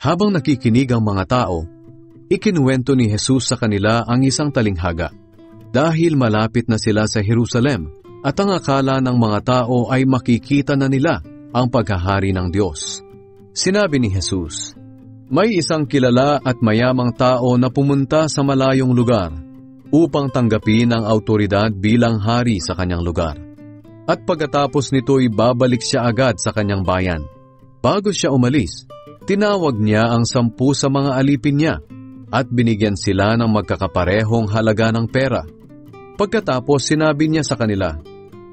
Habang nakikinig ang mga tao, ikinuwento ni Jesus sa kanila ang isang talinghaga. Dahil malapit na sila sa Jerusalem at ang akala ng mga tao ay makikita na nila ang paghahari ng Diyos. Sinabi ni Jesus, "May isang kilala at mayamang tao na pumunta sa malayong lugar upang tanggapin ang autoridad bilang hari sa kanyang lugar. At pagkatapos nito'y babalik siya agad sa kanyang bayan. Bago siya umalis, tinawag niya ang 10 sa mga alipin niya at binigyan sila ng magkakaparehong halaga ng pera. Pagkatapos sinabi niya sa kanila,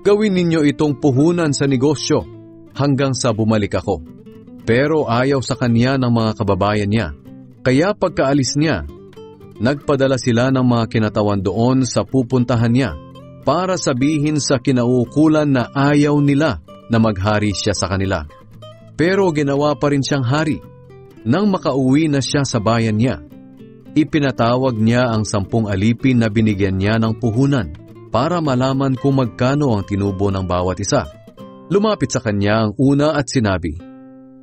'Gawin ninyo itong puhunan sa negosyo hanggang sa bumalik ako.' Pero ayaw sa kanya ng mga kababayan niya. Kaya pagkaalis niya, nagpadala sila ng mga kinatawan doon sa pupuntahan niya para sabihin sa kinauukulan na ayaw nila na maghari siya sa kanila. Pero ginawa pa rin siyang hari. Nang makauwi na siya sa bayan niya, ipinatawag niya ang 10 alipin na binigyan niya ng puhunan para malaman kung magkano ang tinubo ng bawat isa. Lumapit sa kanya ang una at sinabi,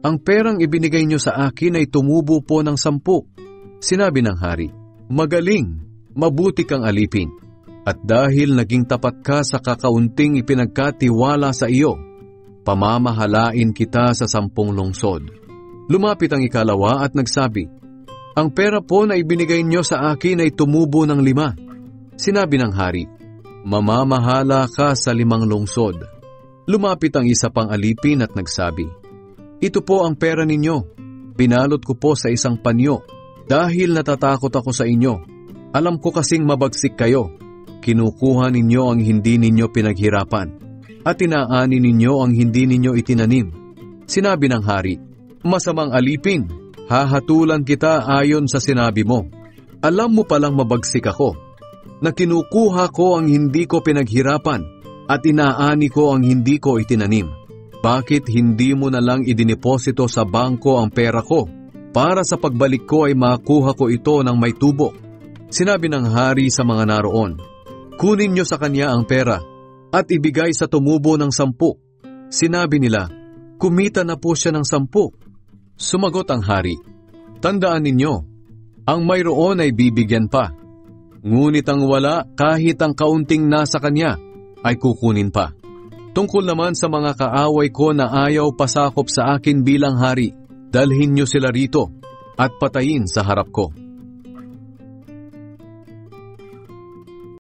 'Ang perang ibinigay niyo sa akin ay tumubo po ng 10. Sinabi ng hari, "Magaling, mabuti kang alipin. At dahil naging tapat ka sa kakaunting ipinagkatiwala sa iyo, pamamahalain kita sa 10 lungsod." Lumapit ang ikalawa at nagsabi, "Ang pera po na ibinigay niyo sa akin ay tumubo ng 5. Sinabi ng hari, "Mamamahala ka sa 5 lungsod." Lumapit ang isa pang alipin at nagsabi, "Ito po ang pera ninyo. Pinalot ko po sa isang panyo dahil natatakot ako sa inyo. Alam ko kasing mabagsik kayo. Kinukuha ninyo ang hindi ninyo pinaghirapan at inaani ninyo ang hindi ninyo itinanim." Sinabi ng hari, "Masamang alipin, hahatulan kita ayon sa sinabi mo. Alam mo palang mabagsik ako, na kinukuha ko ang hindi ko pinaghirapan at inaani ko ang hindi ko itinanim. Bakit hindi mo na lang idineposito sa bangko ang pera ko para sa pagbalik ko ay makuha ko ito ng may tubo?" Sinabi ng hari sa mga naroon, "Kunin niyo sa kanya ang pera at ibigay sa tumubo ng 10. Sinabi nila, "Kumita na po siya ng 10. Sumagot ang hari, "Tandaan ninyo, ang mayroon ay bibigyan pa. Ngunit ang wala, kahit ang kaunting nasa kanya, ay kukunin pa. Tungkol naman sa mga kaaway ko na ayaw pasakop sa akin bilang hari, dalhin niyo sila rito at patayin sa harap ko."